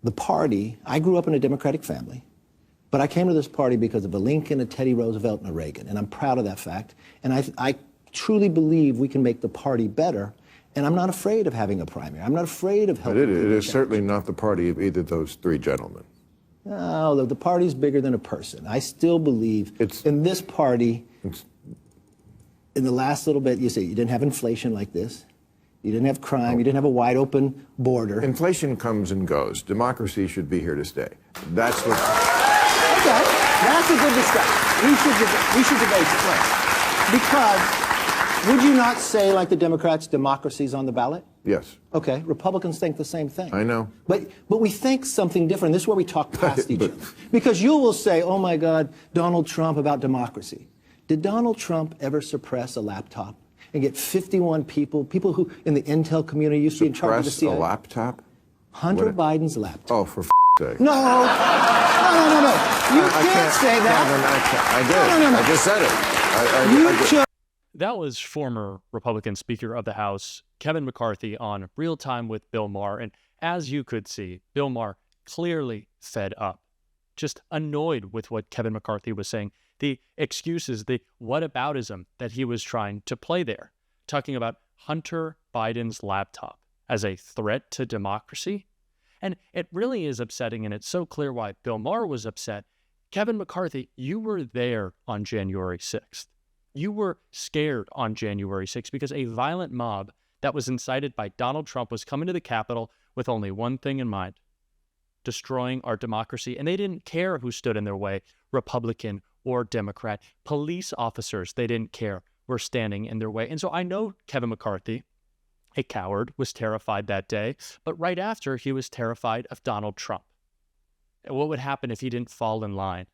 the party, I grew up in a Democratic family, but I came to this party because of a Lincoln, a Teddy Roosevelt, and a Reagan, and I'm proud of that fact. And I truly believe we can make the party better, and I'm not afraid of having a primary. I'm not afraid of helping. But it is certainly not the party of either of those three gentlemen. No, the party's bigger than a person. I still believe in this party. In the last little bit, you say you didn't have inflation like this. You didn't have crime. You didn't have a wide open border. Inflation comes and goes. Democracy should be here to stay. That's what. Okay, that's a good discussion. We should debate it. Because would you not say, like the Democrats, democracy's on the ballot? Yes. Okay, Republicans think the same thing. I know. But we think something different. This is where we talk past each other. Because you will say, oh my God, Donald Trump about democracy. Did Donald Trump ever suppress a laptop and get 51 people who in the intel community used to be in charge of the CIA? Suppress a laptop? Hunter Biden's laptop. Oh, for sake. No. No. You can't say that. I did. No. I just said it. That was former Republican Speaker of the House, Kevin McCarthy, on Real Time with Bill Maher. And as you could see, Bill Maher clearly fed up, just annoyed with what Kevin McCarthy was saying, the excuses, the whataboutism that he was trying to play there, talking about Hunter Biden's laptop as a threat to democracy. And it really is upsetting, and it's so clear why Bill Maher was upset. Kevin McCarthy, you were there on January 6th. You were scared on January 6th because a violent mob that was incited by Donald Trump was coming to the Capitol with only one thing in mind: destroying our democracy. And they didn't care who stood in their way, Republican or Democrat. Police officers, they didn't care, were standing in their way. And so I know Kevin McCarthy, a coward, was terrified that day, but right after, he was terrified of Donald Trump. And what would happen if he didn't fall in line?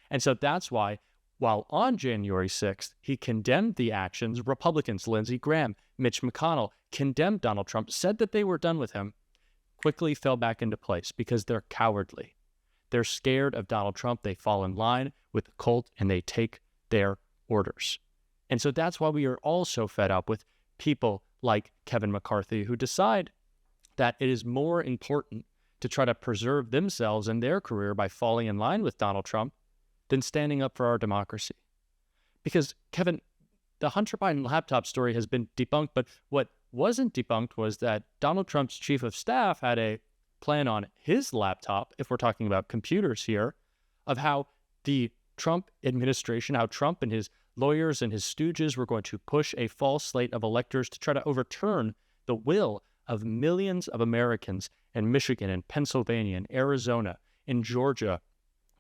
And so that's why, while on January 6th, he condemned the actions, Republicans, Lindsey Graham, Mitch McConnell, condemned Donald Trump, said that they were done with him, quickly fell back into place because they're cowardly. They're scared of Donald Trump. They fall in line with the cult and they take their orders. And so that's why we are all so fed up with people like Kevin McCarthy, who decide that it is more important to try to preserve themselves and their career by falling in line with Donald Trump than standing up for our democracy. Because, Kevin, the Hunter Biden laptop story has been debunked, but what wasn't debunked was that Donald Trump's chief of staff had a plan on his laptop, if we're talking about computers here, of how the Trump administration, how Trump and his lawyers and his stooges were going to push a false slate of electors to try to overturn the will of millions of Americans in Michigan and Pennsylvania and Arizona and Georgia,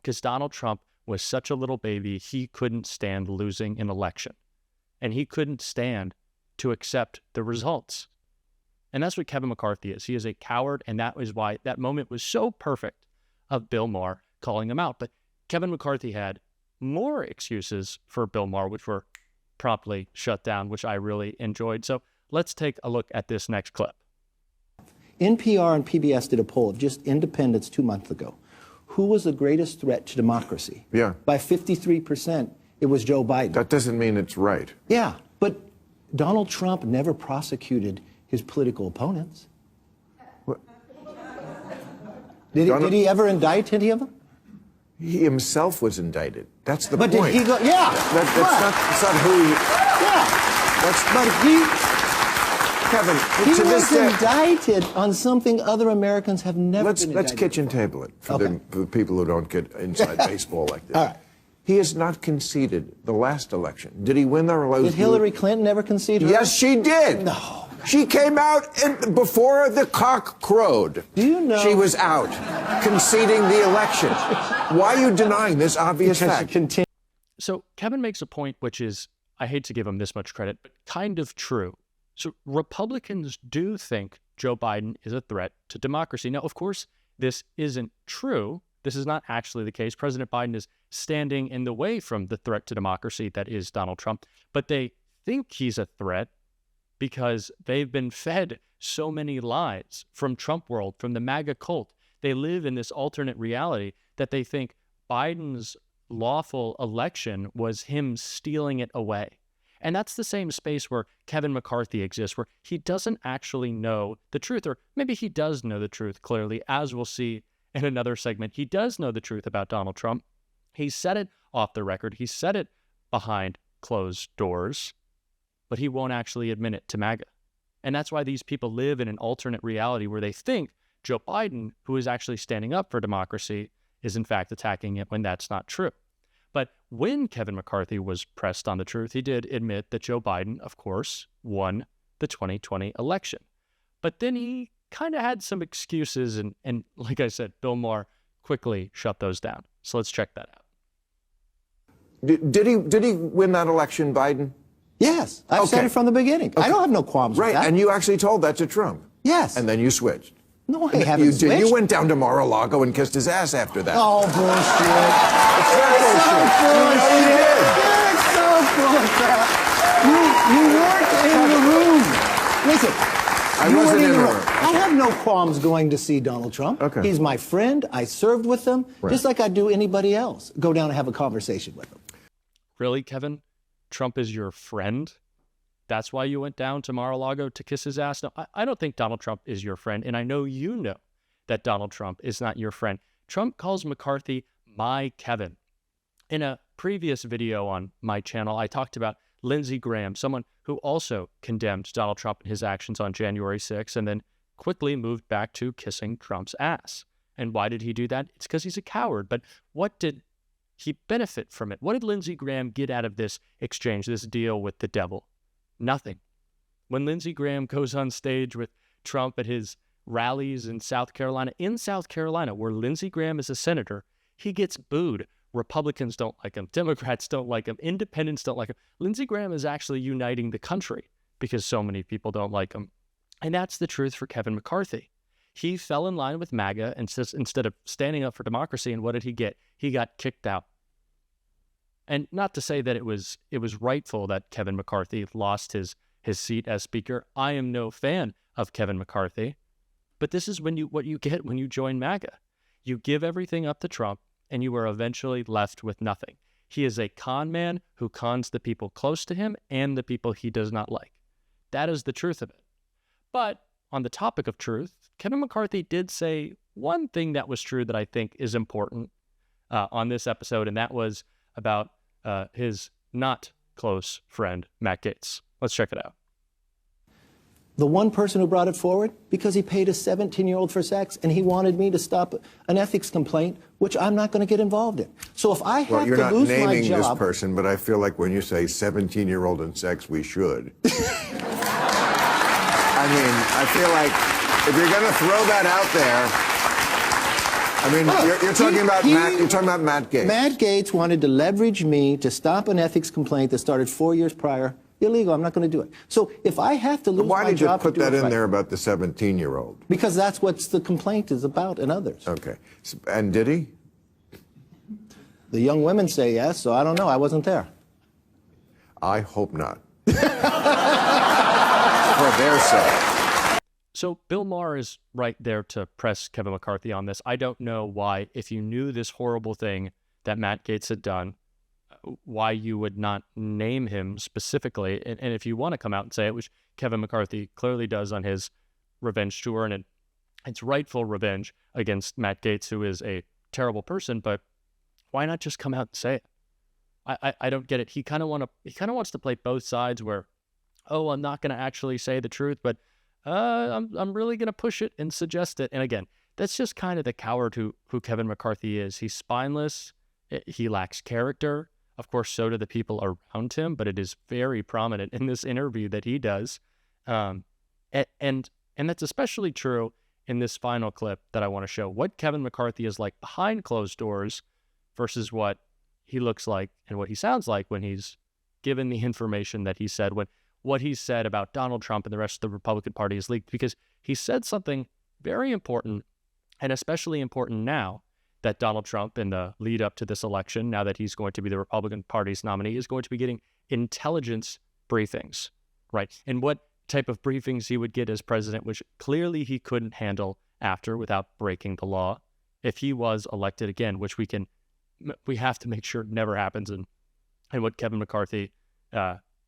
because Donald Trump was such a little baby, he couldn't stand losing an election. And he couldn't stand to accept the results. And that's what Kevin McCarthy is. He is a coward, and that is why that moment was so perfect of Bill Maher calling him out. But Kevin McCarthy had more excuses for Bill Maher, which were promptly shut down, which I really enjoyed. So let's take a look at this next clip. NPR and PBS did a poll of just independents 2 months ago. Who was the greatest threat to democracy? Yeah. By 53%, it was Joe Biden. That doesn't mean it's right. Yeah, but Donald Trump never prosecuted his political opponents. What? Did he ever indict any of them? He himself was indicted. That's the but point. Did he go? Yeah. That's not who he... Yeah. Kevin, he was indicted on something other Americans have never been indicted. Let's kitchen table it for the people who don't get inside baseball like this. All right. He has not conceded the last election. Did he win or lose? Did Hillary Clinton ever concede? Yes, she did. No. She came out before the cock crowed. Do you know? She was out, conceding the election. Why are you denying this obvious fact? So Kevin makes a point which is, I hate to give him this much credit, but kind of true. So Republicans do think Joe Biden is a threat to democracy. Now, of course, this isn't true. This is not actually the case. President Biden is standing in the way from the threat to democracy that is Donald Trump. But they think he's a threat because they've been fed so many lies from Trump world, from the MAGA cult. They live in this alternate reality that they think Biden's lawful election was him stealing it away. And that's the same space where Kevin McCarthy exists, where he doesn't actually know the truth, or maybe he does know the truth clearly, as we'll see in another segment. He does know the truth about Donald Trump. He said it off the record. He said it behind closed doors, but he won't actually admit it to MAGA. And that's why these people live in an alternate reality where they think Joe Biden, who is actually standing up for democracy, is in fact attacking it when that's not true. But when Kevin McCarthy was pressed on the truth, he did admit that Joe Biden, of course, won the 2020 election. But then he kind of had some excuses, and like I said, Bill Maher quickly shut those down. So let's check that out. Did he win that election, Biden? Yes, I've said it from the beginning. I don't have no qualms with that. Right, and you actually told that to Trump. Yes. And then you switched. No, I haven't switched. You went down to Mar-a-Lago and kissed his ass after that. Oh, bullshit. It's so bullshit. You weren't in the room. Listen, I wasn't in the room. I have no qualms going to see Donald Trump. Okay. He's my friend. I served with him, just like I do anybody else. Go down and have a conversation with him. Really, Kevin? Trump is your friend? That's why you went down to Mar-a-Lago to kiss his ass? No, I don't think Donald Trump is your friend, and I know you know that Donald Trump is not your friend. Trump calls McCarthy my Kevin. In a previous video on my channel, I talked about Lindsey Graham, someone who also condemned Donald Trump and his actions on January 6th and then quickly moved back to kissing Trump's ass. And why did he do that? It's because he's a coward. But what did he benefit from it? What did Lindsey Graham get out of this exchange, this deal with the devil? Nothing. When Lindsey Graham goes on stage with Trump at his rallies in South Carolina, where Lindsey Graham is a senator, he gets booed. Republicans don't like him. Democrats don't like him. Independents don't like him. Lindsey Graham is actually uniting the country because so many people don't like him. And that's the truth for Kevin McCarthy. He fell in line with MAGA and instead of standing up for democracy, and what did he get? He got kicked out. And not to say that it was rightful that Kevin McCarthy lost his seat as Speaker. I am no fan of Kevin McCarthy. But this is what you get when you join MAGA. You give everything up to Trump, and you are eventually left with nothing. He is a con man who cons the people close to him and the people he does not like. That is the truth of it. But on the topic of truth, Kevin McCarthy did say one thing that was true that I think is important on this episode, and that was about his not close friend, Matt Gaetz. Let's check it out. The one person who brought it forward, because he paid a 17-year-old for sex, and he wanted me to stop an ethics complaint, which I'm not going to get involved in. So if I have to lose my job... Well, you're not naming this person, but I feel like when you say 17-year-old and sex, we should. I mean, I feel like if you're going to throw that out there... I mean, you're talking about Matt Gaetz. Matt Gaetz wanted to leverage me to stop an ethics complaint that started 4 years prior. Illegal. I'm not going to do it. So if I have to lose my job... Why did you put that in there about the 17-year-old? Because that's what the complaint is about, and others. Okay. And did he? The young women say yes, so I don't know. I wasn't there. I hope not. For their sake. So Bill Maher is right there to press Kevin McCarthy on this. I don't know why, if you knew this horrible thing that Matt Gaetz had done, why you would not name him specifically. And if you want to come out and say it, which Kevin McCarthy clearly does on his revenge tour, and it's rightful revenge against Matt Gaetz, who is a terrible person, but why not just come out and say it? I don't get it. He kind of wants to play both sides where, oh, I'm not going to actually say the truth, but I'm really going to push it and suggest it. And again, that's just kind of the coward who Kevin McCarthy is. He's spineless. He lacks character. Of course, so do the people around him, but it is very prominent in this interview that he does. And that's especially true in this final clip that I want to show. What Kevin McCarthy is like behind closed doors versus what he looks like and what he sounds like when he's given the information that he said, when what he said about Donald Trump and the rest of the Republican Party is leaked, because he said something very important, and especially important now, that Donald Trump, in the lead up to this election, now that he's going to be the Republican Party's nominee, is going to be getting intelligence briefings, right? And what type of briefings he would get as president, which clearly he couldn't handle after without breaking the law, if he was elected again, which we have to make sure never happens. And what Kevin McCarthy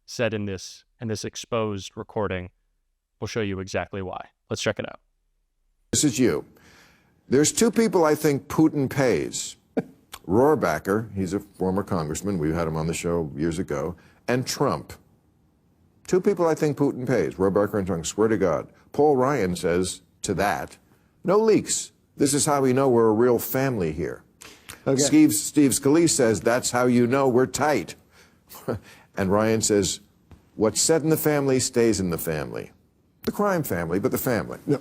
said in this exposed recording. We'll show you exactly why. Let's check it out. This is you. There's two people I think Putin pays. Rohrabacher, he's a former congressman. We had him on the show years ago. And Trump. Two people I think Putin pays. Rohrabacher and Trump. Swear to God. Paul Ryan says to that, no leaks. This is how we know we're a real family here. Okay. Steve Scalise says, that's how you know we're tight. And Ryan says, what's said in the family stays in the family. The crime family, but the family. No.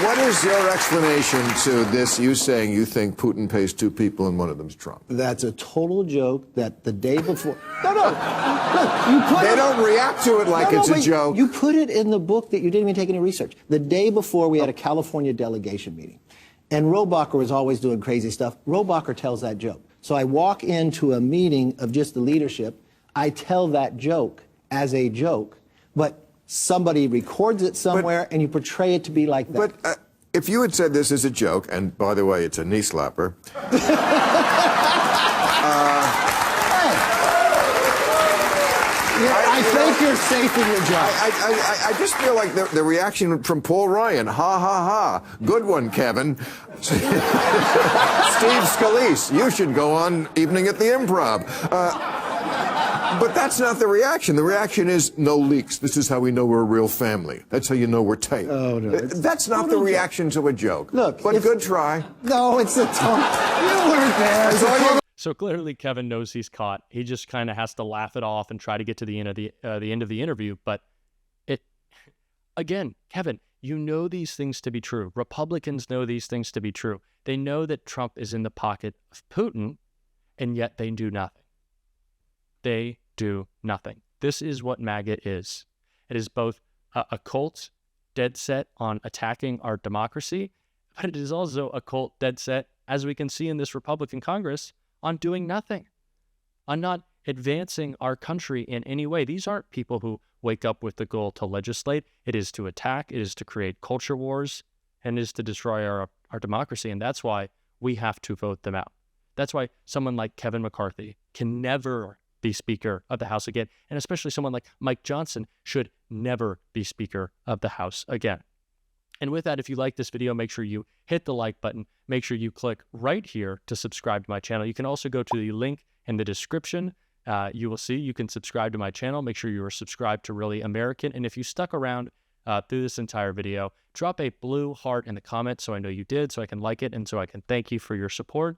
What is your explanation to this, you saying you think Putin pays two people and one of them's Trump? That's a total joke that the day before... No. Look, you put they don't react to it like it's a joke. You put it in the book that you didn't even take any research. The day before, we had a California delegation meeting. And Rohrabacher was always doing crazy stuff. Rohrabacher tells that joke. So I walk into a meeting of just the leadership. I tell that joke as a joke, but somebody records it somewhere, and you portray it to be like that. But if you had said this as a joke, and by the way, it's a knee slapper. I think you're safe in your job. I just feel like the reaction from Paul Ryan, ha, ha, ha. Good one, Kevin. Steve Scalise, you should go on Evening at the Improv. But that's not the reaction. The reaction is no leaks. This is how we know we're a real family. That's how you know we're tight. Oh, no. That's not the reaction to a joke. Look, but good try. No, it's a tone. You weren't there. So clearly Kevin knows he's caught. He just kind of has to laugh it off and try to get to the end of the interview. But again, Kevin, you know these things to be true. Republicans know these things to be true. They know that Trump is in the pocket of Putin, and yet they do nothing. They do nothing. This is what MAGA is. It is both a cult dead set on attacking our democracy, but it is also a cult dead set, as we can see in this Republican Congress, on doing nothing, on not advancing our country in any way. These aren't people who wake up with the goal to legislate. It is to attack. It is to create culture wars, and it is to destroy our democracy. And that's why we have to vote them out. That's why someone like Kevin McCarthy can never be Speaker of the House again. And especially someone like Mike Johnson should never be Speaker of the House again. And with that, if you like this video, make sure you hit the like button. Make sure you click right here to subscribe to my channel. You can also go to the link in the description. You will see you can subscribe to my channel. Make sure you are subscribed to Really American. And if you stuck around through this entire video, drop a blue heart in the comments so I know you did, so I can like it and so I can thank you for your support.